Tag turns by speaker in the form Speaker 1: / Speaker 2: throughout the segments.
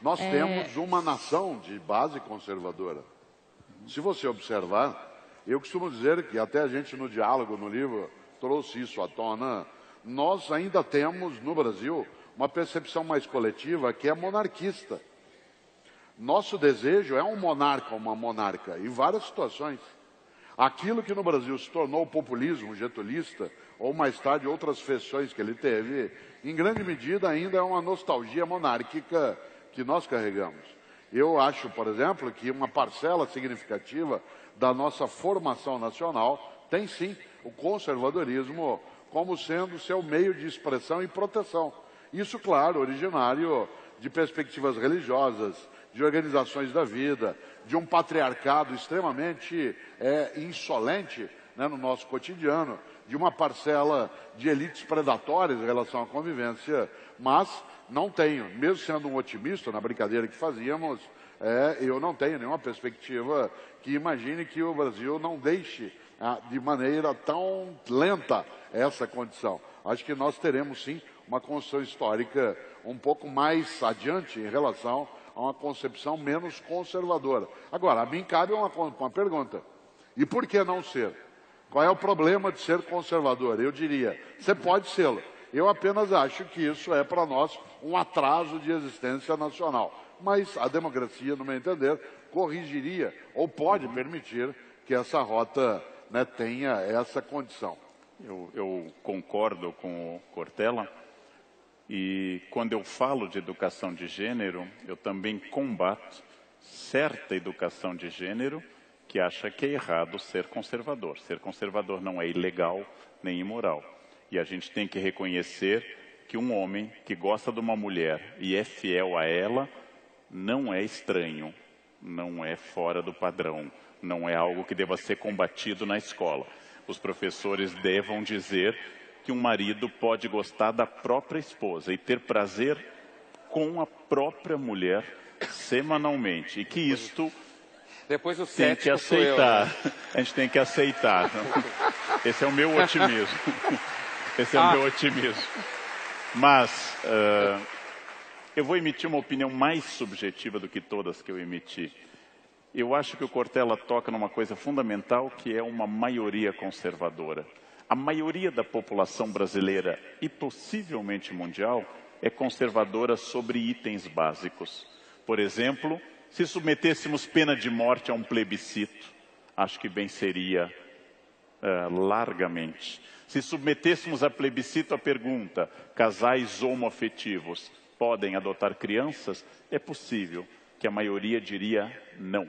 Speaker 1: Nós temos uma nação de base conservadora. Se você observar, eu costumo dizer que até a gente no diálogo, no livro, trouxe isso à tona, nós ainda temos no Brasil uma percepção mais coletiva que é monarquista. Nosso desejo é um monarca, uma monarca, em várias situações. Aquilo que no Brasil se tornou o populismo getulista, ou mais tarde outras feições que ele teve, em grande medida ainda é uma nostalgia monárquica que nós carregamos. Eu acho, por exemplo, que uma parcela significativa da nossa formação nacional tem sim o conservadorismo como sendo seu meio de expressão e proteção. Isso, claro, originário de perspectivas religiosas, de organizações da vida, de um patriarcado extremamente insolente, né, no nosso cotidiano, de uma parcela de elites predatórias em relação à convivência, mas não tenho, mesmo sendo um otimista na brincadeira que fazíamos, eu não tenho nenhuma perspectiva que imagine que o Brasil não deixe de maneira tão lenta essa condição. Acho que nós teremos sim uma construção histórica um pouco mais adiante em relação a uma concepção menos conservadora. Agora, a mim cabe uma pergunta. E por que não ser? Qual é o problema de ser conservador? Eu diria, você pode ser. Eu apenas acho que isso é para nós um atraso de existência nacional. Mas a democracia, no meu entender, corrigiria ou pode permitir que essa rota, né, tenha essa condição.
Speaker 2: Eu concordo com o Cortella. E quando eu falo de educação de gênero, eu também combato certa educação de gênero que acha que é errado ser conservador. Ser conservador não é ilegal nem imoral. E a gente tem que reconhecer que um homem que gosta de uma mulher e é fiel a ela não é estranho, não é fora do padrão, não é algo que deva ser combatido na escola. Os professores devam dizer que um marido pode gostar da própria esposa e ter prazer com a própria mulher semanalmente. E que isto
Speaker 3: depois o
Speaker 2: tem que aceitar. A gente tem que aceitar. Esse é o meu otimismo. Esse é o meu otimismo. Mas eu vou emitir uma opinião mais subjetiva do que todas que eu emiti. Eu acho que o Cortella toca numa coisa fundamental, que é uma maioria conservadora. A maioria da população brasileira e possivelmente mundial é conservadora sobre itens básicos. Por exemplo, se submetêssemos pena de morte a um plebiscito, acho que venceria largamente. Se submetêssemos a plebiscito a pergunta, casais homoafetivos podem adotar crianças? É possível que a maioria diria não,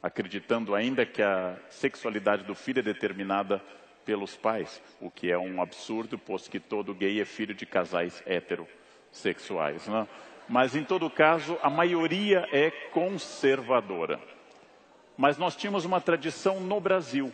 Speaker 2: acreditando ainda que a sexualidade do filho é determinada pelos pais, o que é um absurdo, posto que todo gay é filho de casais heterossexuais, né? Mas, em todo caso, a maioria é conservadora. Mas nós tínhamos uma tradição no Brasil,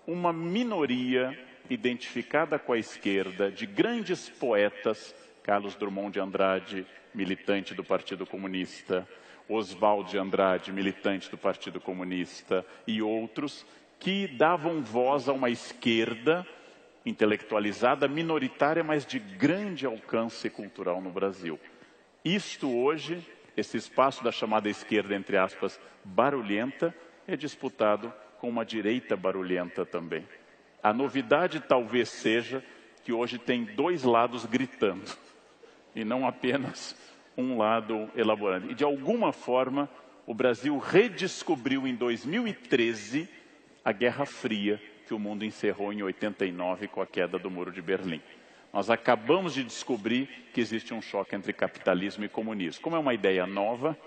Speaker 2: uma minoria identificada com a esquerda, de grandes poetas, Carlos Drummond de Andrade, militante do Partido Comunista, Oswald de Andrade, militante do Partido Comunista, e outros, que davam voz a uma esquerda intelectualizada, minoritária, mas de grande alcance cultural no Brasil. Isto hoje, esse espaço da chamada esquerda, entre aspas, barulhenta, é disputado com uma direita barulhenta também. A novidade talvez seja que hoje tem dois lados gritando, e não apenas um lado elaborando. E de alguma forma, o Brasil redescobriu em 2013 a Guerra Fria, que o mundo encerrou em 89 com a queda do Muro de Berlim. Nós acabamos de descobrir que existe um choque entre capitalismo e comunismo. Como é uma ideia nova,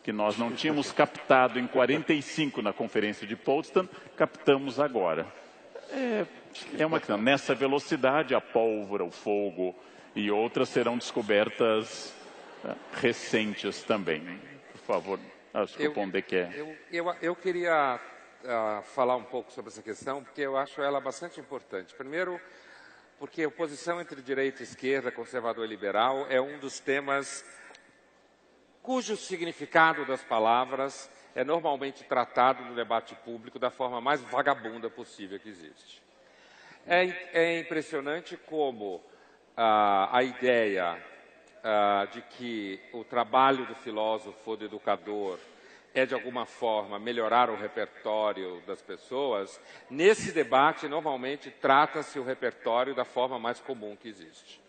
Speaker 2: que nós não tínhamos captado em 45 na Conferência de Potsdam, captamos agora. É uma questão. Nessa velocidade, a pólvora, o fogo e outras serão descobertas recentes também. Por favor, acho que o Pondé quer.
Speaker 3: Eu queria falar um pouco sobre essa questão, porque eu acho ela bastante importante. Primeiro, porque a oposição entre direita e esquerda, conservador e liberal, é um dos temas cujo significado das palavras é normalmente tratado no debate público da forma mais vagabunda possível que existe. É impressionante como a ideia de que o trabalho do filósofo, do educador, é de alguma forma melhorar o repertório das pessoas, nesse debate normalmente trata-se o repertório da forma mais comum que existe.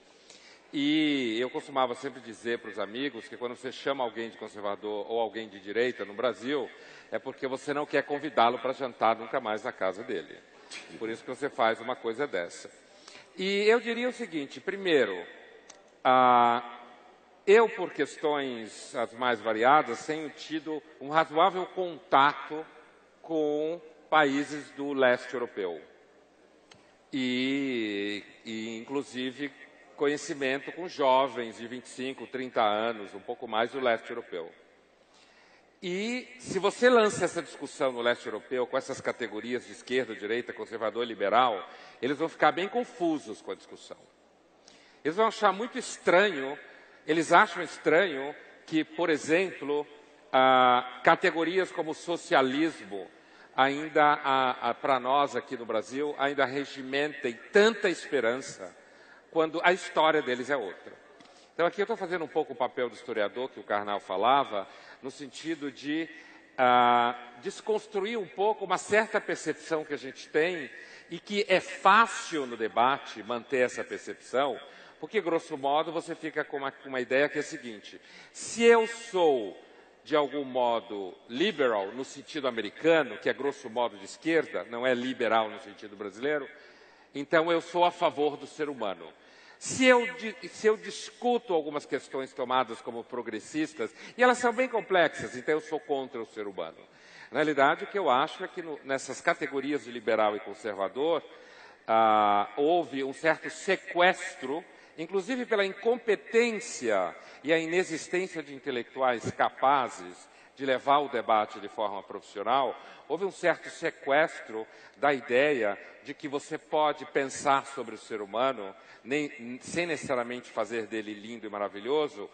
Speaker 3: E eu costumava sempre dizer para os amigos que quando você chama alguém de conservador ou alguém de direita no Brasil, é porque você não quer convidá-lo para jantar nunca mais na casa dele. Por isso que você faz uma coisa dessa. E eu diria o seguinte, primeiro, eu, por questões as mais variadas, tenho tido um razoável contato com países do leste europeu. E inclusive, conhecimento com jovens de 25, 30 anos, um pouco mais do leste europeu. E se você lança essa discussão no leste europeu, com essas categorias de esquerda, direita, conservador e liberal, eles vão ficar bem confusos com a discussão. Eles vão achar muito estranho, eles acham estranho que, por exemplo, categorias como socialismo, ainda, para nós aqui no Brasil, ainda regimentem tanta esperança, quando a história deles é outra. Então aqui eu estou fazendo um pouco o papel do historiador que o Karnal falava, no sentido de desconstruir um pouco uma certa percepção que a gente tem e que é fácil no debate manter essa percepção, porque, grosso modo, você fica com uma ideia que é a seguinte: se eu sou, de algum modo, liberal no sentido americano, que é grosso modo de esquerda, não é liberal no sentido brasileiro, então eu sou a favor do ser humano. Se eu discuto algumas questões tomadas como progressistas, e elas são bem complexas, então eu sou contra o ser humano. Na realidade, o que eu acho é que nessas categorias de liberal e conservador, houve um certo sequestro, inclusive pela incompetência e a inexistência de intelectuais capazes de levar o debate de forma profissional, houve um certo sequestro da ideia de que você pode pensar sobre o ser humano sem necessariamente fazer dele lindo e maravilhoso,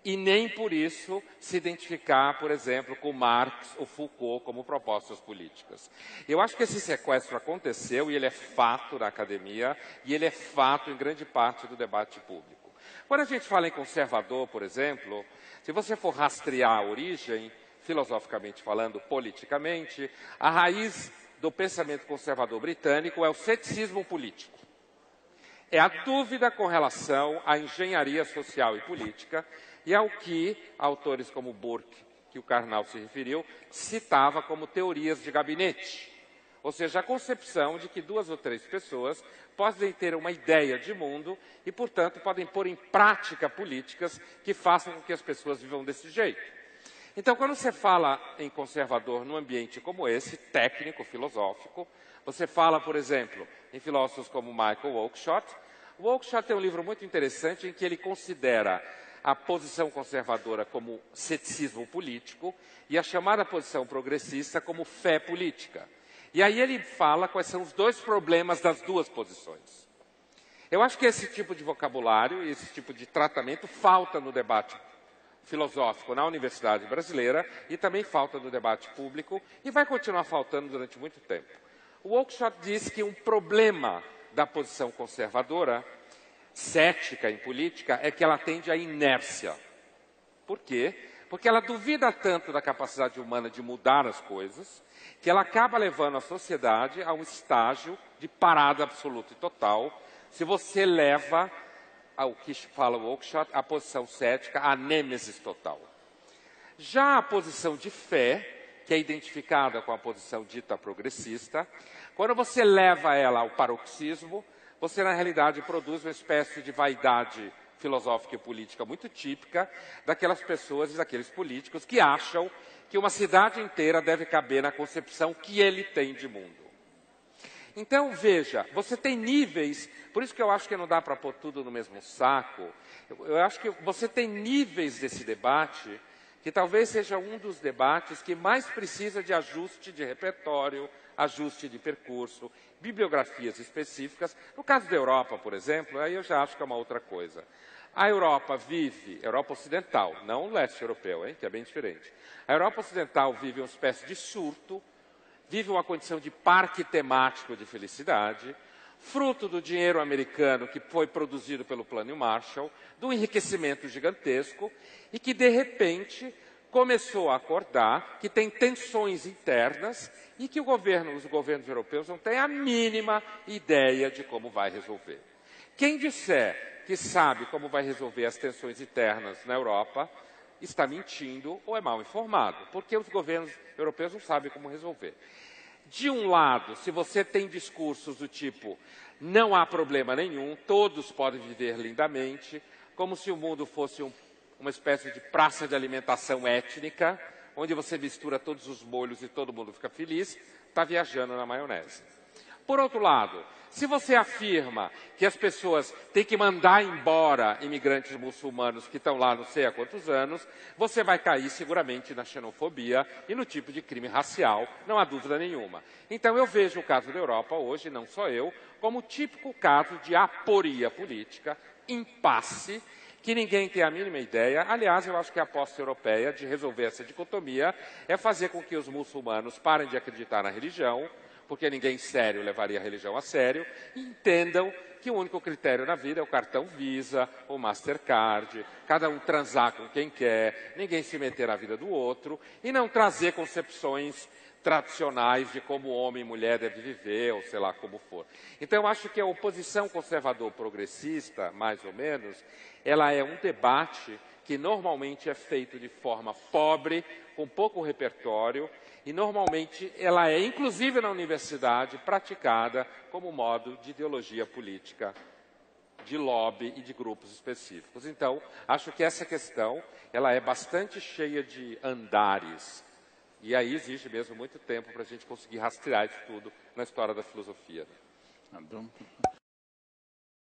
Speaker 3: e nem por isso se identificar, por exemplo, com Marx ou Foucault como propostas políticas. Eu acho que esse sequestro aconteceu e ele é fato na academia e ele é fato em grande parte do debate público. Quando a gente fala em conservador, por exemplo, se você for rastrear a origem, filosoficamente falando, politicamente, a raiz do pensamento conservador britânico é o ceticismo político. É a dúvida com relação à engenharia social e política e ao que autores como Burke, que o Karnal se referiu, citava como teorias de gabinete. Ou seja, a concepção de que 2 ou 3 pessoas podem ter uma ideia de mundo e, portanto, podem pôr em prática políticas que façam com que as pessoas vivam desse jeito. Então, quando você fala em conservador num ambiente como esse, técnico, filosófico, você fala, por exemplo, em filósofos como Michael Oakeshott. O Oakeshott tem um livro muito interessante em que ele considera a posição conservadora como ceticismo político e a chamada posição progressista como fé política. E aí ele fala quais são os 2 problemas das 2 posições. Eu acho que esse tipo de vocabulário e esse tipo de tratamento falta no debate filosófico na universidade brasileira e também falta no debate público e vai continuar faltando durante muito tempo. O Oakeshott diz que um problema da posição conservadora, cética em política, é que ela tende à inércia. Por quê? Porque ela duvida tanto da capacidade humana de mudar as coisas, que ela acaba levando a sociedade a um estágio de parada absoluta e total, se você leva ao que fala o Oakeshott, a posição cética, a nêmesis total. Já a posição de fé, que é identificada com a posição dita progressista, quando você leva ela ao paroxismo, você na realidade produz uma espécie de vaidade filosófica e política muito típica daquelas pessoas e daqueles políticos que acham que uma cidade inteira deve caber na concepção que ele tem de mundo. Então, veja, você tem níveis, por isso que eu acho que não dá para pôr tudo no mesmo saco, eu acho que você tem níveis desse debate que talvez seja um dos debates que mais precisa de ajuste de repertório, ajuste de percurso, bibliografias específicas. No caso da Europa, por exemplo, aí eu já acho que é uma outra coisa. A Europa vive, Europa Ocidental, não o leste europeu, que é bem diferente. A Europa Ocidental vive uma espécie de surto, vive uma condição de parque temático de felicidade, fruto do dinheiro americano que foi produzido pelo Plano Marshall, do enriquecimento gigantesco e que, de repente, começou a acordar que tem tensões internas e que os governos europeus não têm a mínima ideia de como vai resolver. Quem disser que sabe como vai resolver as tensões internas na Europa está mentindo ou é mal informado, porque os governos europeus não sabem como resolver. De um lado, se você tem discursos do tipo não há problema nenhum, todos podem viver lindamente, como se o mundo fosse uma espécie de praça de alimentação étnica, onde você mistura todos os molhos e todo mundo fica feliz, está viajando na maionese. Por outro lado, se você afirma que as pessoas têm que mandar embora imigrantes muçulmanos que estão lá não sei há quantos anos, você vai cair seguramente na xenofobia e no tipo de crime racial, não há dúvida nenhuma. Então eu vejo o caso da Europa hoje, não só eu, como típico caso de aporia política, impasse, que ninguém tem a mínima ideia. Aliás, eu acho que a aposta europeia de resolver essa dicotomia é fazer com que os muçulmanos parem de acreditar na religião, porque ninguém sério levaria a religião a sério, e entendam que o único critério na vida é o cartão Visa, o Mastercard, cada um transar com quem quer, ninguém se meter na vida do outro, e não trazer concepções tradicionais de como homem e mulher devem viver, ou sei lá como for. Então, eu acho que a oposição conservador-progressista, mais ou menos, ela é um debate que normalmente é feito de forma pobre, com pouco repertório, e normalmente ela é, inclusive na universidade, praticada como modo de ideologia política, de lobby e de grupos específicos. Então, acho que essa questão ela é bastante cheia de andares. E aí exige mesmo muito tempo para a gente conseguir rastrear isso tudo na história da filosofia.